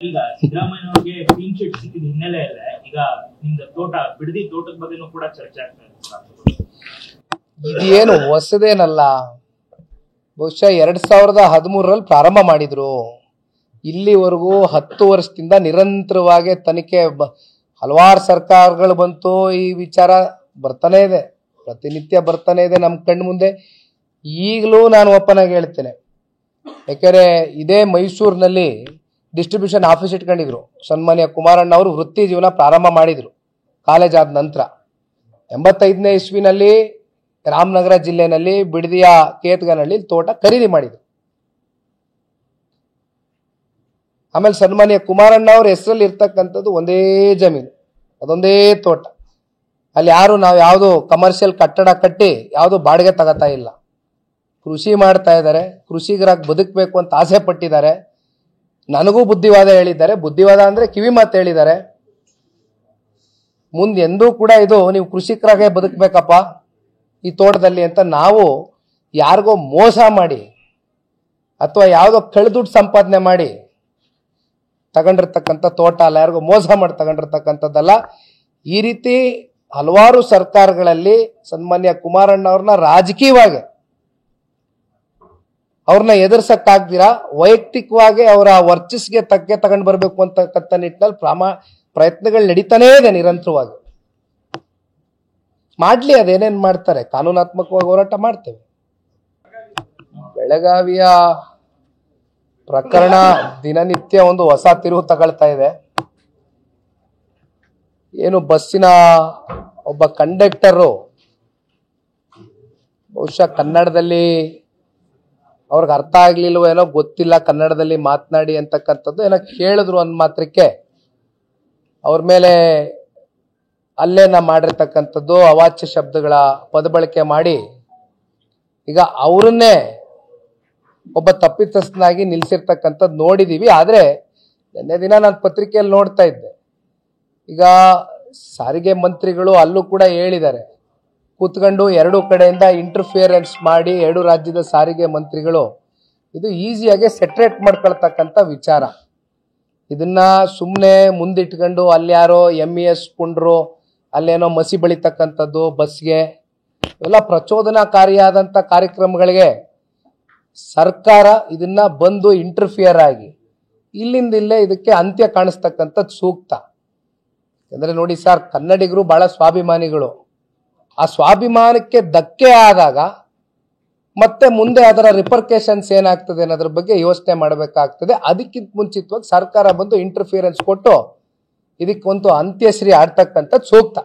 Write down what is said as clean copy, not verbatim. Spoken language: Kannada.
ಈಗ ಸಿದ್ದರಾಮಯ್ಯನವರಿಗೆ ಕ್ಲೀನ್ ಚಿಟ್ ಸಿಕ್ಕಿದ ಹಿನ್ನೆಲೆಯಲ್ಲೇ ಈಗ ನಿಮ್ದು ತೋಟ ಬಿಡದಿ ತೋಟದ ಬಗ್ಗೆನೂ ಕೂಡ ಚರ್ಚೆ ಆಗ್ತಾ ಇದೆ. ಇದೇನು ಹೊಸದೇನಲ್ಲ, ಬಹುಶಃ 2013ರಲ್ಲಿ ಪ್ರಾರಂಭ ಮಾಡಿದ್ರು. ಇಲ್ಲಿವರೆಗೂ 10 ವರ್ಷದಿಂದ ನಿರಂತರವಾಗಿ ತನಿಖೆ, ಹಲವಾರು ಸರ್ಕಾರಗಳು ಬಂತು, ಈ ವಿಚಾರ ಬರ್ತಾನೆ ಇದೆ, ಪ್ರತಿನಿತ್ಯ ಬರ್ತಾನೆ ಇದೆ ನಮ್ಮ ಕಣ್ಣು ಮುಂದೆ. ಈಗಲೂ ನಾನು ಓಪನ್ ಆಗಿ ಹೇಳ್ತೇನೆ, ಯಾಕೆಂದರೆ ಇದೇ ಮೈಸೂರಿನಲ್ಲಿ ಡಿಸ್ಟ್ರಿಬ್ಯೂಷನ್ ಆಫೀಸ್ ಇಟ್ಕೊಂಡಿದ್ರು. ಸನ್ಮಾನ್ಯ ಕುಮಾರಣ್ಣ ಅವರು ವೃತ್ತಿ ಜೀವನ ಪ್ರಾರಂಭ ಮಾಡಿದ್ರು ಕಾಲೇಜ್ ಆದ ನಂತರ. 85ನೇ ಇಸ್ವಿನಲ್ಲಿ ರಾಮನಗರ ಜಿಲ್ಲೆನಲ್ಲಿ ಬಿಡದಿಯ ಕೇತಗನಹಳ್ಳಿ ತೋಟ ಖರೀದಿ ಮಾಡಿದ್ರು. ಆಮೇಲೆ ಸನ್ಮಾನ್ಯ ಕುಮಾರಣ್ಣ ಅವ್ರ ಹೆಸರಲ್ಲಿ ಇರ್ತಕ್ಕಂಥದ್ದು ಒಂದೇ ಜಮೀನು, ಅದೊಂದೇ ತೋಟ. ಅಲ್ಲಿ ನಾವು ಯಾವುದು ಕಮರ್ಷಿಯಲ್ ಕಟ್ಟಡ ಕಟ್ಟಿ ಯಾವುದು ಬಾಡಿಗೆ ತಗೋತಾ ಇಲ್ಲ. ಕೃಷಿ ಮಾಡ್ತಾ ಇದ್ದಾರೆ, ಕೃಷಿಕರಾಗಿ ಬದುಕಬೇಕು ಅಂತ ಆಸೆ ಪಟ್ಟಿದ್ದಾರೆ. ನನಗೂ ಬುದ್ಧಿವಾದ ಹೇಳಿದ್ದಾರೆ. ಬುದ್ಧಿವಾದ ಅಂದ್ರೆ ಕಿವಿ ಮಾತು ಹೇಳಿದ್ದಾರೆ. ಮುಂದೆ ಎಂದೂ ಕೂಡ ಇದು ನೀವು ಕೃಷಿಕರಾಗೆ ಬದುಕಬೇಕಪ್ಪ ಈ ತೋಟದಲ್ಲಿ ಅಂತ ನಾವು ಯಾರಿಗೋ ಮೋಸ ಮಾಡಿ ಅಥವಾ ಯಾವುದೋ ಕಳೆದುಡ್ಡು ಸಂಪಾದನೆ ಮಾಡಿ ತಗೊಂಡಿರ್ತಕ್ಕಂಥ ತೋಟ ಅಲ್ಲ, ಯಾರಿಗೋ ಮೋಸ ಮಾಡಿ ತಗೊಂಡಿರ್ತಕ್ಕಂಥದ್ದಲ್ಲ. ಈ ರೀತಿ ಹಲವಾರು ಸರ್ಕಾರಗಳಲ್ಲಿ ಸನ್ಮಾನ್ಯ ಕುಮಾರಣ್ಣ ಅವ್ರನ್ನ ರಾಜಕೀಯವಾಗಿ ಅವ್ರನ್ನ ಎದುರಿಸಕ್ಕಾಗ್ದಿರಾ ವೈಯಕ್ತಿಕವಾಗಿ ಅವರ ವರ್ಚಸ್ಗೆ ತಕ್ಕೆ ತಗೊಂಡು ಬರಬೇಕು ಅಂತಕ್ಕಂಥ ನಿಟ್ಟಿನಲ್ಲಿ ಪ್ರಯತ್ನಗಳು ನಡೀತಾನೇ ಇದೆ ನಿರಂತರವಾಗಿ. ಮಾಡ್ಲಿ, ಅದೇನೇನು ಮಾಡ್ತಾರೆ, ಕಾನೂನಾತ್ಮಕವಾಗಿ ಹೋರಾಟ ಮಾಡ್ತೇವೆ. ಬೆಳಗಾವಿಯ ಪ್ರಕರಣ ದಿನನಿತ್ಯ ಒಂದು ಹೊಸ ತಿರುವು ತಗೊಳ್ತಾ ಇದೆ. ಏನು ಬಸ್ಸಿನ ಒಬ್ಬ ಕಂಡಕ್ಟರು ಬಹುಶಃ ಕನ್ನಡದಲ್ಲಿ ಅವ್ರಿಗೆ ಅರ್ಥ ಆಗ್ಲಿಲ್ವೋ ಏನೋ ಗೊತ್ತಿಲ್ಲ, ಕನ್ನಡದಲ್ಲಿ ಮಾತನಾಡಿ ಅಂತಕ್ಕಂಥದ್ದು ಏನೋ ಕೇಳಿದ್ರು ಅಂದ ಮಾತ್ರಕ್ಕೆ ಅವ್ರ ಮೇಲೆ ಅಲ್ಲೇನ ಮಾಡಿರ್ತಕ್ಕಂಥದ್ದು, ಅವಾಚ್ಯ ಶಬ್ದಗಳ ಪದಬಳಕೆ ಮಾಡಿ ಈಗ ಅವರನ್ನೇ ಒಬ್ಬ ತಪ್ಪಿತಸ್ಥನಾಗಿ ನಿಲ್ಸಿರ್ತಕ್ಕಂಥದ್ದು ನೋಡಿದೀವಿ. ಆದ್ರೆ ನಿನ್ನೆ ದಿನ ನಾನು ಪತ್ರಿಕೆಯಲ್ಲಿ ನೋಡ್ತಾ ಇದ್ದೆ, ಈಗ ಸಾರಿಗೆ ಮಂತ್ರಿಗಳು ಅಲ್ಲೂ ಕೂಡ ಹೇಳಿದ್ದಾರೆ, ಕೂತ್ಕೊಂಡು ಎರಡು ಕಡೆಯಿಂದ ಇಂಟರ್ಫಿಯರೆನ್ಸ್ ಮಾಡಿ ಎರಡು ರಾಜ್ಯದ ಸಾರಿಗೆ ಮಂತ್ರಿಗಳು ಇದು ಈಸಿಯಾಗಿ ಸೆಟ್ರೇಟ್ ಮಾಡ್ಕೊಳ್ತಕ್ಕಂಥ ವಿಚಾರ. ಇದನ್ನ ಸುಮ್ಮನೆ ಮುಂದಿಟ್ಕೊಂಡು ಅಲ್ಲಿ ಯಾರೋ MES ಪುಂಡ್ರು ಅಲ್ಲೇನೋ ಮಸಿ ಬಳಿತಕ್ಕಂಥದ್ದು ಬಸ್ಗೆ, ಇವೆಲ್ಲ ಪ್ರಚೋದನಾಕಾರಿಯಾದಂಥ ಕಾರ್ಯಕ್ರಮಗಳಿಗೆ ಸರ್ಕಾರ ಇದನ್ನ ಬಂದು ಇಂಟರ್ಫಿಯರ್ ಆಗಿ ಇಲ್ಲಿಂದ ಇಲ್ಲೇ ಇದಕ್ಕೆ ಅಂತ್ಯ ಕಾಣಿಸ್ತಕ್ಕಂಥದ್ದು ಸೂಕ್ತ. ಯಾಕಂದ್ರೆ ನೋಡಿ ಸರ್, ಕನ್ನಡಿಗರು ಬಹಳ ಸ್ವಾಭಿಮಾನಿಗಳು. ಆ ಸ್ವಾಭಿಮಾನಕ್ಕೆ ಧಕ್ಕೆ ಆದಾಗ ಮತ್ತೆ ಮುಂದೆ ಅದರ ರಿಪರ್ಕೇಶನ್ಸ್ ಏನಾಗ್ತದೆ ಅನ್ನೋದ್ರ ಬಗ್ಗೆ ಯೋಚನೆ ಮಾಡಬೇಕಾಗ್ತದೆ. ಅದಕ್ಕಿಂತ ಮುಂಚಿತವಾಗಿ ಸರ್ಕಾರ ಬಂದು ಇಂಟರ್ಫಿಯರೆನ್ಸ್ ಕೊಟ್ಟು ಇದಕ್ಕೊಂದು ಅಂತ್ಯಶ್ರೀ ಆಡ್ತಕ್ಕಂಥದ್ದು ಸೂಕ್ತ.